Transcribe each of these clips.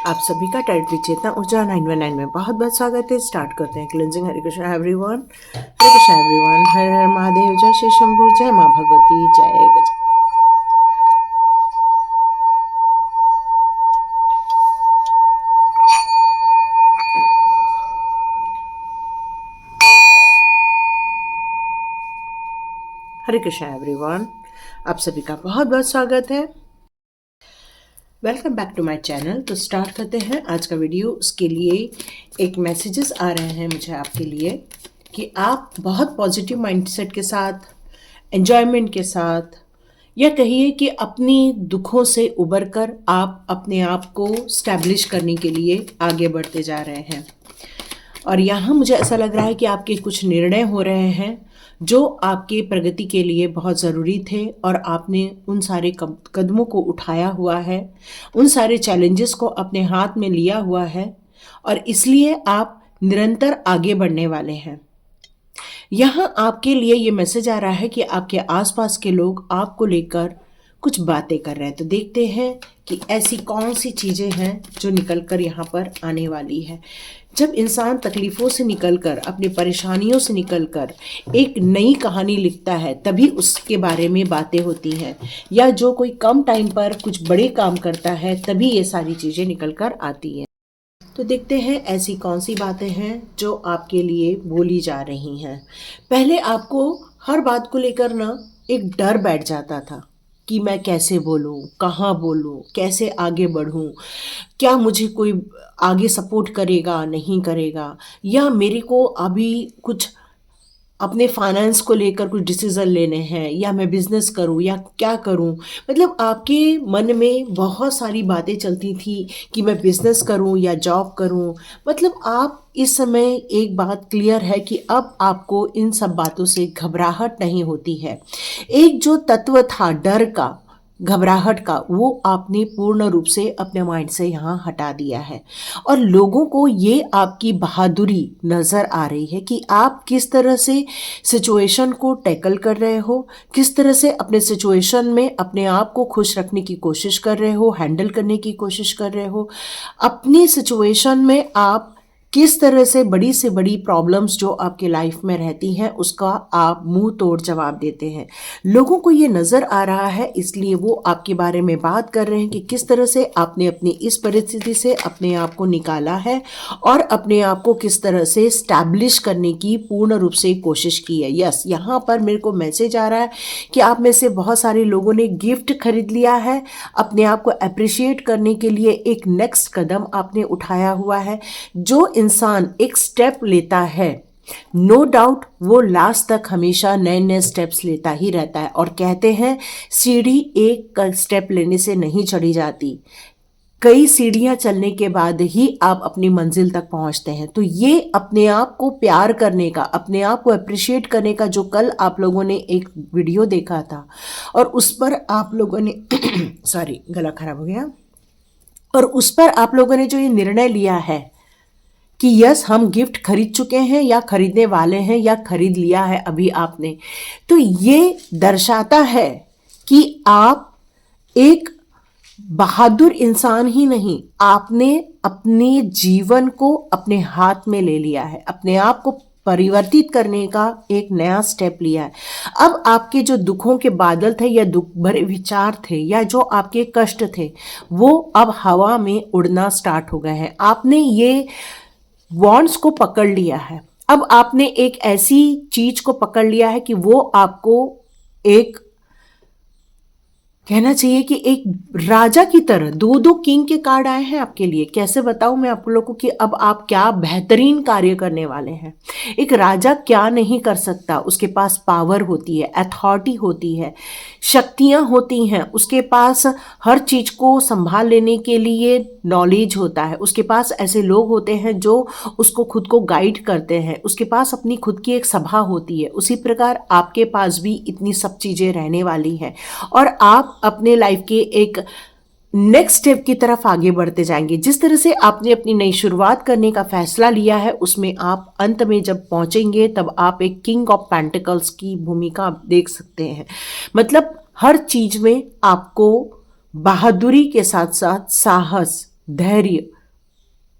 आप सभी का टाइटल चेतना ऊर्जा 919 में बहुत बहुत स्वागत है। स्टार्ट करते हैं क्लिनजिंग। हरे कृष्णा एवरीवन, हरे कृष्णा एवरीवन, हर हर महादेव, जय श्री शंभू, जय माँ भगवती, जय गज। हरे कृष्णा एवरीवन, आप सभी का बहुत बहुत स्वागत है। Welcome back to my channel. तो स्टार्ट करते हैं आज का वीडियो। उसके लिए एक मैसेजेस आ रहे हैं मुझे आपके लिए कि आप बहुत पॉजिटिव माइंडसेट के साथ, एन्जॉयमेंट के साथ, या कहिए कि अपनी दुखों से उबर कर आप अपने आप को स्टैब्लिश करने के लिए आगे बढ़ते जा रहे हैं। और यहाँ मुझे ऐसा लग रहा है कि आपके कुछ निर्णय हो रहे हैं जो आपके प्रगति के लिए बहुत ज़रूरी थे, और आपने उन सारे कदमों को उठाया हुआ है, उन सारे चैलेंजेस को अपने हाथ में लिया हुआ है, और इसलिए आप निरंतर आगे बढ़ने वाले हैं। यहाँ आपके लिए ये मैसेज आ रहा है कि आपके आसपास के लोग आपको लेकर कुछ बातें कर रहे हैं। तो देखते हैं कि ऐसी कौन सी चीज़ें हैं जो निकल कर यहाँ पर आने वाली है। जब इंसान तकलीफ़ों से निकलकर, अपनी परेशानियों से निकलकर एक नई कहानी लिखता है, तभी उसके बारे में बातें होती हैं। या जो कोई कम टाइम पर कुछ बड़े काम करता है, तभी ये सारी चीज़ें निकल कर आती हैं। तो देखते हैं ऐसी कौन सी बातें हैं जो आपके लिए बोली जा रही हैं। पहले आपको हर बात को लेकर ना एक डर बैठ जाता था कि मैं कैसे बोलूं, कहाँ बोलूं, कैसे आगे बढ़ूं, क्या मुझे कोई आगे सपोर्ट करेगा, नहीं करेगा, या मेरे को अभी कुछ अपने फाइनेंस को लेकर कुछ डिसीज़न लेने हैं, या मैं बिज़नेस करूं या क्या करूं। मतलब आपके मन में बहुत सारी बातें चलती थी कि मैं बिज़नेस करूं या जॉब करूं। मतलब आप इस समय, एक बात क्लियर है कि अब आपको इन सब बातों से घबराहट नहीं होती है। एक जो तत्व था डर का, घबराहट का, वो आपने पूर्ण रूप से अपने माइंड से यहाँ हटा दिया है। और लोगों को ये आपकी बहादुरी नज़र आ रही है कि आप किस तरह से सिचुएशन को टैकल कर रहे हो, किस तरह से अपने सिचुएशन में अपने आप को खुश रखने की कोशिश कर रहे हो, हैंडल करने की कोशिश कर रहे हो। अपनी सिचुएशन में आप किस तरह से बड़ी प्रॉब्लम्स जो आपके लाइफ में रहती हैं, उसका आप मुंह तोड़ जवाब देते हैं। लोगों को ये नज़र आ रहा है, इसलिए वो आपके बारे में बात कर रहे हैं कि किस तरह से आपने अपनी इस परिस्थिति से अपने आप को निकाला है, और अपने आप को किस तरह से स्टैब्लिश करने की पूर्ण रूप से कोशिश की है। यस, यहाँ पर मेरे को मैसेज आ रहा है कि आप में से बहुत सारे लोगों ने गिफ्ट खरीद लिया है, अपने आप को अप्रिशिएट करने के लिए एक नेक्स्ट कदम आपने उठाया हुआ है। जो इंसान एक स्टेप लेता है, नो डाउट वो लास्ट तक हमेशा नए नए स्टेप्स लेता ही रहता है। और कहते हैं सीढ़ी एक स्टेप लेने से नहीं चढ़ी जाती, कई सीढ़ियां चलने के बाद ही आप अपनी मंजिल तक पहुंचते हैं। तो ये अपने आप को प्यार करने का, अपने आप को अप्रिशिएट करने का, जो कल आप लोगों ने एक वीडियो देखा था और उस पर आप लोगों ने सॉरी, गला खराब हो गया, और उस पर आप लोगों ने जो ये निर्णय लिया है कि यस, हम गिफ्ट खरीद चुके हैं या खरीदने वाले हैं या खरीद लिया है अभी आपने, तो ये दर्शाता है कि आप एक बहादुर इंसान ही नहीं, आपने अपने जीवन को अपने हाथ में ले लिया है, अपने आप को परिवर्तित करने का एक नया स्टेप लिया है। अब आपके जो दुखों के बादल थे, या दुख भरे विचार थे, या जो आपके कष्ट थे, वो अब हवा में उड़ना स्टार्ट हो गए हैं। आपने ये वॉन्ड्स को पकड़ लिया है। अब आपने एक ऐसी चीज को पकड़ लिया है कि वो आपको एक, कहना चाहिए कि एक राजा की तरह, दो दो किंग के कार्ड आए हैं आपके लिए। कैसे बताऊं मैं आप लोगों को कि अब आप क्या बेहतरीन कार्य करने वाले हैं। एक राजा क्या नहीं कर सकता, उसके पास पावर होती है, अथॉरिटी होती है, शक्तियां होती हैं, उसके पास हर चीज को संभाल लेने के लिए नॉलेज होता है, उसके पास ऐसे लोग होते हैं जो उसको खुद को गाइड करते हैं, उसके पास अपनी खुद की एक सभा होती है। उसी प्रकार आपके पास भी इतनी सब चीजें रहने वाली हैं, और आप अपने लाइफ के एक नेक्स्ट स्टेप की तरफ आगे बढ़ते जाएंगे। जिस तरह से आपने अपनी नई शुरुआत करने का फैसला लिया है, उसमें आप अंत में जब पहुंचेंगे, तब आप एक किंग ऑफ पेंटिकल्स की भूमिका आप देख सकते हैं। मतलब हर चीज में आपको बहादुरी के साथ साथ साहस, धैर्य,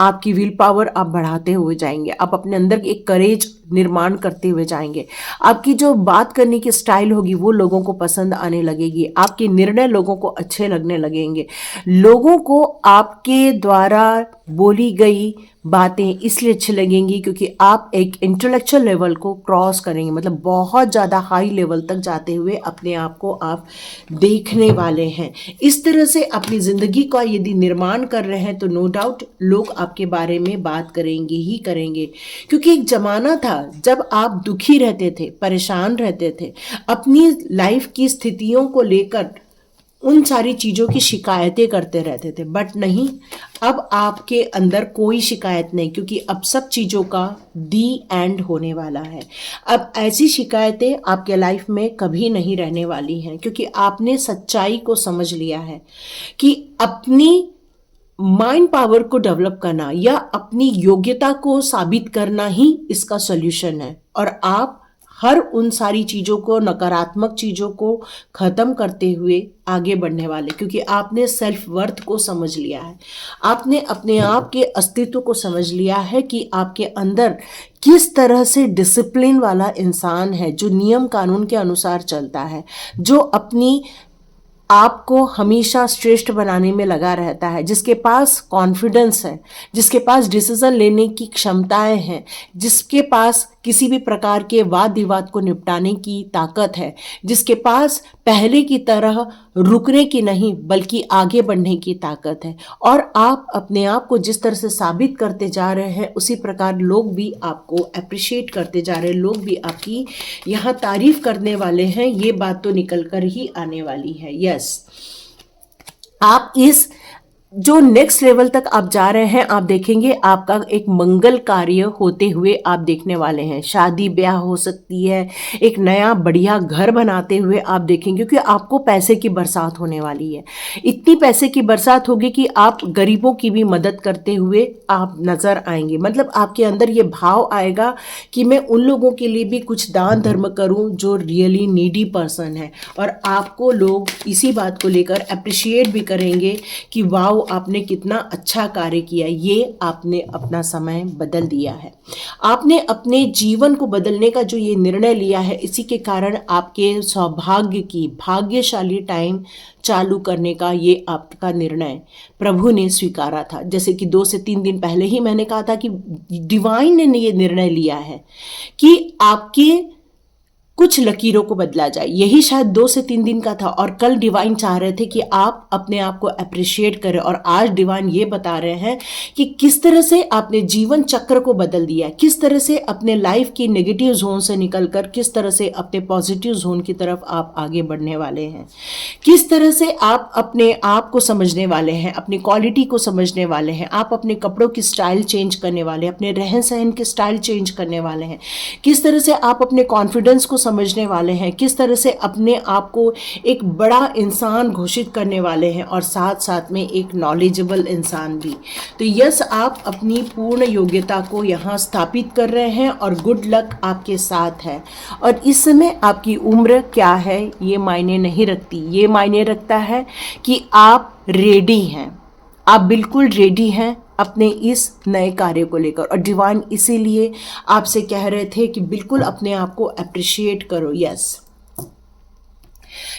आपकी विल पावर आप बढ़ाते हुए जाएंगे। आप अपने अंदर एक करेज निर्माण करते हुए जाएंगे। आपकी जो बात करने की स्टाइल होगी वो लोगों को पसंद आने लगेगी। आपके निर्णय लोगों को अच्छे लगने लगेंगे। लोगों को आपके द्वारा बोली गई बातें इसलिए अच्छी लगेंगी क्योंकि आप एक इंटेलेक्चुअल लेवल को क्रॉस करेंगे, मतलब बहुत ज़्यादा हाई लेवल तक जाते हुए अपने आप को आप देखने वाले हैं। इस तरह से अपनी ज़िंदगी का यदि निर्माण कर रहे हैं तो नो डाउट लोग आपके बारे में बात करेंगे ही करेंगे। क्योंकि एक ज़माना था जब आप दुखी रहते थे, परेशान रहते थे, अपनी लाइफ की स्थितियों को लेकर उन सारी चीज़ों की शिकायतें करते रहते थे, बट नहीं, अब आपके अंदर कोई शिकायत नहीं, क्योंकि अब सब चीज़ों का दी एंड होने वाला है। अब ऐसी शिकायतें आपके लाइफ में कभी नहीं रहने वाली हैं, क्योंकि आपने सच्चाई को समझ लिया है कि अपनी माइंड पावर को डेवलप करना या अपनी योग्यता को साबित करना ही इसका सॉल्यूशन है। और आप हर उन सारी चीज़ों को, नकारात्मक चीज़ों को ख़त्म करते हुए आगे बढ़ने वाले, क्योंकि आपने सेल्फ वर्थ को समझ लिया है। आपने अपने आप के अस्तित्व को समझ लिया है कि आपके अंदर किस तरह से डिसिप्लिन वाला इंसान है, जो नियम कानून के अनुसार चलता है, जो अपनी आपको हमेशा श्रेष्ठ बनाने में लगा रहता है, जिसके पास कॉन्फिडेंस है, जिसके पास डिसीजन लेने की क्षमताएं हैं, जिसके पास किसी भी प्रकार के वाद विवाद को निपटाने की ताकत है, जिसके पास पहले की तरह रुकने की नहीं बल्कि आगे बढ़ने की ताकत है। और आप अपने आप को जिस तरह से साबित करते जा रहे हैं उसी प्रकार लोग भी आपको अप्रिशिएट करते जा रहे हैं, लोग भी आपकी यहाँ तारीफ करने वाले हैं। ये बात तो निकल कर ही आने वाली है। यस, आप इस जो नेक्स्ट लेवल तक आप जा रहे हैं, आप देखेंगे आपका एक मंगल कार्य होते हुए आप देखने वाले हैं। शादी ब्याह हो सकती है, एक नया बढ़िया घर बनाते हुए आप देखेंगे, क्योंकि आपको पैसे की बरसात होने वाली है। इतनी पैसे की बरसात होगी कि आप गरीबों की भी मदद करते हुए आप नजर आएंगे। मतलब आपके अंदर ये भाव आएगा कि मैं उन लोगों के लिए भी कुछ दान धर्म करूं जो रियली नीडी पर्सन है, और आपको लोग इसी बात को लेकर अप्रिशिएट भी करेंगे कि वाह आपने कितना अच्छा कार्य किया। ये आपने अपना समय बदल दिया है, आपने अपने जीवन को बदलने का जो ये निर्णय लिया है, इसी के कारण आपके सौभाग्य की भाग्यशाली टाइम चालू करने का ये आपका निर्णय प्रभु ने स्वीकारा था। जैसे कि 2 से 3 दिन पहले ही मैंने कहा था कि डिवाइन ने ये निर्णय लिया है कि आपके कुछ लकीरों को बदला जाए। यही शायद 2 से 3 दिन का था, और कल डिवाइन चाह रहे थे कि आप अपने आप को अप्रिशिएट करें। और आज डिवाइन ये बता रहे हैं कि किस तरह से आपने जीवन चक्र को बदल दिया, किस तरह से अपने लाइफ की नेगेटिव जोन से निकलकर किस तरह से अपने पॉजिटिव जोन की तरफ आप आगे बढ़ने वाले हैं, किस तरह से आप अपने आप को समझने वाले हैं, अपनी क्वालिटी को समझने वाले हैं, आप अपने कपड़ों की स्टाइल चेंज करने वाले हैं, अपने रहन सहन की स्टाइल चेंज करने वाले हैं, किस तरह से आप अपने कॉन्फिडेंस को समझने वाले हैं, किस तरह से अपने आप को एक बड़ा इंसान घोषित करने वाले हैं, और साथ साथ में एक नॉलेजेबल इंसान भी। तो यस, आप अपनी पूर्ण योग्यता को यहाँ स्थापित कर रहे हैं और गुड लक आपके साथ है। और इस समय आपकी उम्र क्या है ये मायने नहीं रखती, ये मायने रखता है कि आप रेडी हैं, आप बिल्कुल रेडी हैं अपने इस नए कार्य को लेकर। और डिवाइन इसीलिए आपसे कह रहे थे कि बिल्कुल अपने आप को अप्रिशिएट करो। यस,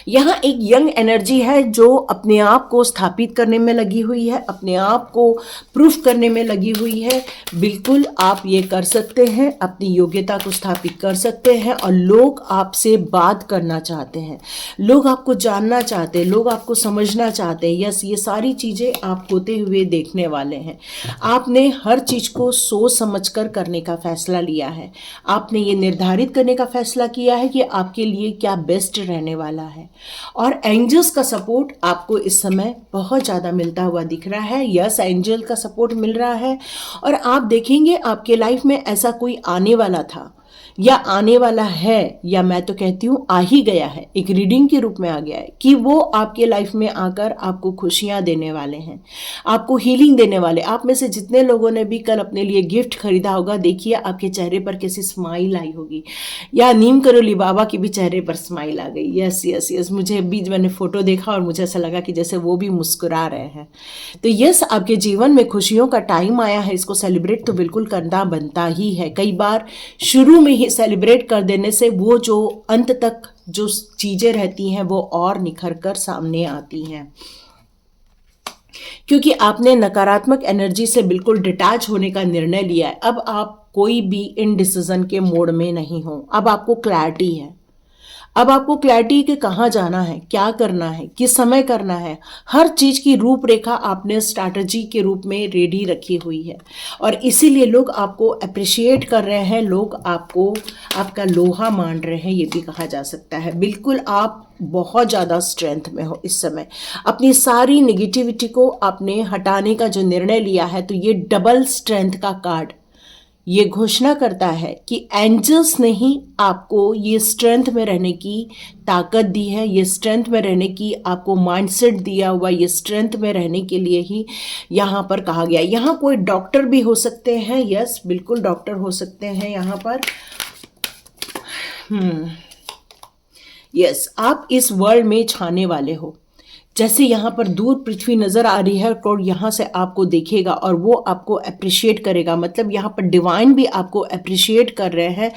यहाँ एक यंग एनर्जी है जो अपने आप को स्थापित करने में लगी हुई है, अपने आप को प्रूफ करने में लगी हुई है। बिल्कुल आप ये कर सकते हैं, अपनी योग्यता को स्थापित कर सकते हैं, और लोग आपसे बात करना चाहते हैं, लोग आपको जानना चाहते हैं, लोग आपको समझना चाहते हैं। यस, ये सारी चीज़ें आप होते हुए देखने वाले हैं। आपने हर चीज़ को सोच समझ कर करने का फैसला लिया है, आपने ये निर्धारित करने का फैसला किया है कि आपके लिए क्या बेस्ट रहने वाला है। और एंजल्स का सपोर्ट आपको इस समय बहुत ज़्यादा मिलता हुआ दिख रहा है। यस, एंजल का सपोर्ट मिल रहा है, और आप देखेंगे आपके लाइफ में ऐसा कोई आने वाला था या आने वाला है, या मैं तो कहती हूँ आ ही गया है, एक रीडिंग के रूप में आ गया है कि वो आपके लाइफ में आकर आपको खुशियाँ देने वाले हैं, आपको हीलिंग देने वाले। आप में से जितने लोगों ने भी कल अपने लिए गिफ्ट खरीदा होगा, देखिए आपके चेहरे पर कैसी स्माइल आई होगी, या नीम करोली बाबा के भी चेहरे पर स्माइल आ गई। यस यस यस, मुझे भी मैंने फोटो देखा और मुझे ऐसा लगा कि जैसे वो भी मुस्कुरा रहे हैं। तो यस, आपके जीवन में खुशियों का टाइम आया है, इसको सेलिब्रेट तो बिल्कुल करना बनता ही है। कई बार शुरू में ही सेलिब्रेट कर देने से वो जो अंत तक जो चीज़ें रहती हैं वो और निखर कर सामने आती हैं, क्योंकि आपने नकारात्मक एनर्जी से बिल्कुल डिटैच होने का निर्णय लिया है। अब आप कोई भी इनडिसीजन के मोड में नहीं हो, अब आपको क्लैरिटी है। अब आपको क्लैरिटी कि कहाँ जाना है, क्या करना है, किस समय करना है, हर चीज़ की रूपरेखा आपने स्ट्रैटेजी के रूप में रेडी रखी हुई है। और इसीलिए लोग आपको अप्रिशिएट कर रहे हैं, लोग आपको आपका लोहा मान रहे हैं, ये भी कहा जा सकता है। बिल्कुल आप बहुत ज़्यादा स्ट्रेंथ में हो इस समय। अपनी सारी नेगेटिविटी को आपने हटाने का जो निर्णय लिया है, तो ये डबल स्ट्रेंथ का कार्ड ये घोषणा करता है कि एंजल्स ने ही आपको ये स्ट्रेंथ में रहने की ताकत दी है, ये स्ट्रेंथ में रहने की आपको माइंडसेट दिया हुआ, ये स्ट्रेंथ में रहने के लिए ही यहाँ पर कहा गया। यहाँ कोई डॉक्टर भी हो सकते हैं, यस बिल्कुल डॉक्टर हो सकते हैं यहाँ पर। यस, आप इस वर्ल्ड में छाने वाले हो। जैसे यहाँ पर दूर पृथ्वी नज़र आ रही है और यहाँ से आपको देखेगा और वो आपको अप्रिशिएट करेगा, मतलब यहाँ पर डिवाइन भी आपको अप्रिशिएट कर रहे हैं।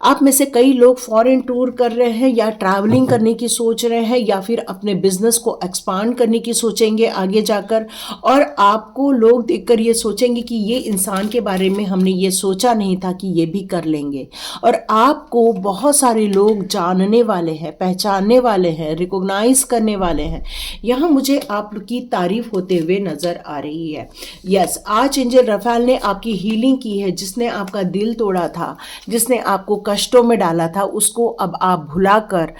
आप में से कई लोग फॉरेन टूर कर रहे हैं, या ट्रैवलिंग करने की सोच रहे हैं, या फिर अपने बिजनेस को एक्सपांड करने की सोचेंगे आगे जाकर, और आपको लोग देखकर ये सोचेंगे कि ये इंसान के बारे में हमने ये सोचा नहीं था कि ये भी कर लेंगे। और आपको बहुत सारे लोग जानने वाले हैं, पहचानने वाले हैं, रिकॉग्नाइज करने वाले हैं। यहाँ मुझे आप की तारीफ होते हुए नजर आ रही है। यस, आज एंजल रफेल ने आपकी हीलिंग की है। जिसने आपका दिल तोड़ा था, जिसने आपको कष्टों में डाला था, उसको अब आप भुलाकर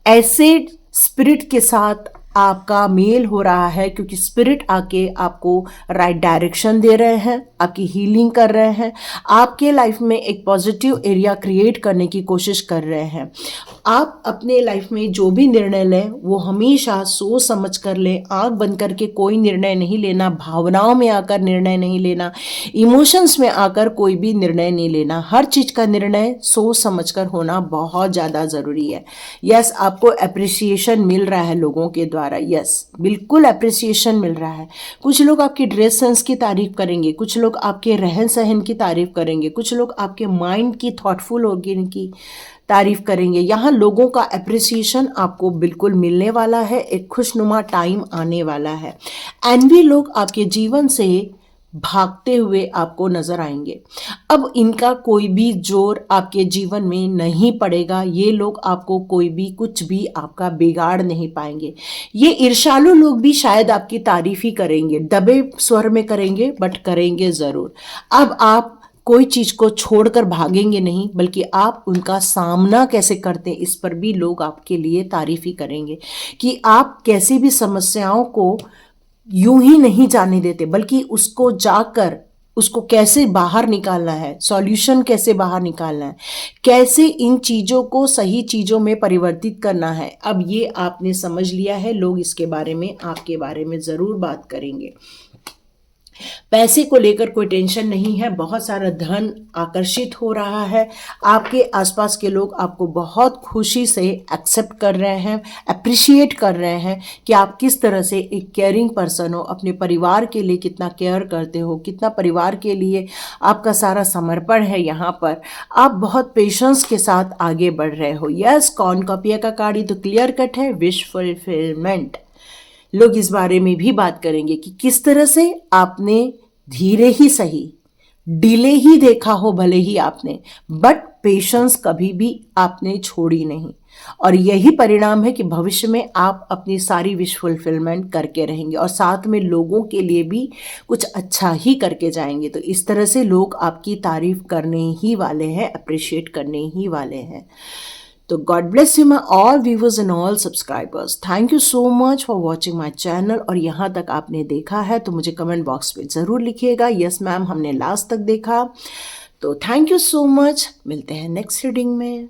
ऐसे स्पिरिट के साथ आपका मेल हो रहा है, क्योंकि स्पिरिट आके आपको राइट डायरेक्शन दे रहे हैं, आपकी हीलिंग कर रहे हैं, आपके लाइफ में एक पॉजिटिव एरिया क्रिएट करने की कोशिश कर रहे हैं। आप अपने लाइफ में जो भी निर्णय लें वो हमेशा सोच समझ कर लें, आंख बंद करके कोई निर्णय नहीं लेना, भावनाओं में आकर निर्णय नहीं लेना, इमोशंस में आकर कोई भी निर्णय नहीं लेना। हर चीज़ का निर्णय सोच समझ कर होना बहुत ज़्यादा ज़रूरी है। यस, आपको अप्रिसिएशन मिल रहा है लोगों के द्वारा। यस, बिल्कुल अप्रिसिएशन मिल रहा है। कुछ लोग आपकी ड्रेस सेंस की तारीफ करेंगे, कुछ लोग आपके रहन सहन की तारीफ करेंगे, कुछ लोग आपके माइंड की थॉटफुल होगी की तारीफ करेंगे। यहाँ लोगों का अप्रिसिएशन आपको बिल्कुल मिलने वाला है, एक खुशनुमा टाइम आने वाला है। एनवी लोग आपके जीवन से भागते हुए आपको नजर आएंगे। अब इनका कोई भी जोर आपके जीवन में नहीं पड़ेगा। ये लोग आपको कोई भी कुछ भी आपका बिगाड़ नहीं पाएंगे। ये ईर्ष्यालु लोग भी शायद आपकी तारीफ ही करेंगे, दबे स्वर में करेंगे, बट करेंगे ज़रूर। अब आप कोई चीज़ को छोड़कर भागेंगे नहीं, बल्कि आप उनका सामना कैसे करते हैं इस पर भी लोग आपके लिए तारीफ ही करेंगे, कि आप कैसी भी समस्याओं को यूं ही नहीं जाने देते, बल्कि उसको जाकर उसको कैसे बाहर निकालना है, सॉल्यूशन कैसे बाहर निकालना है, कैसे इन चीज़ों को सही चीज़ों में परिवर्तित करना है। अब ये आपने समझ लिया है। लोग इसके बारे में, आपके बारे में ज़रूर बात करेंगे। पैसे को लेकर कोई टेंशन नहीं है, बहुत सारा धन आकर्षित हो रहा है। आपके आसपास के लोग आपको बहुत खुशी से एक्सेप्ट कर रहे हैं, अप्रिशिएट कर रहे हैं कि आप किस तरह से एक केयरिंग पर्सन हो, अपने परिवार के लिए कितना केयर करते हो, कितना परिवार के लिए आपका सारा समर्पण है। यहाँ पर आप बहुत पेशेंस के साथ आगे बढ़ रहे हो। यस, कौन कॉपिया का कार्ड, ये तो क्लियर कट है, विश फुलफिलमेंट। लोग इस बारे में भी बात करेंगे कि किस तरह से आपने धीरे ही सही, डिले ही देखा हो भले ही आपने, बट पेशेंस कभी भी आपने छोड़ी नहीं। और यही परिणाम है कि भविष्य में आप अपनी सारी विश फुलफिलमेंट करके रहेंगे और साथ में लोगों के लिए भी कुछ अच्छा ही करके जाएंगे। तो इस तरह से लोग आपकी तारीफ करने ही वाले हैं, अप्रिशिएट करने ही वाले हैं। तो God bless you my all viewers and all subscribers. Thank you so much for watching my channel. और यहाँ तक आपने देखा है तो मुझे कमेंट बॉक्स में ज़रूर लिखिएगा, यस मैम हमने लास्ट तक देखा। तो थैंक यू सो मच, मिलते हैं नेक्स्ट रीडिंग में।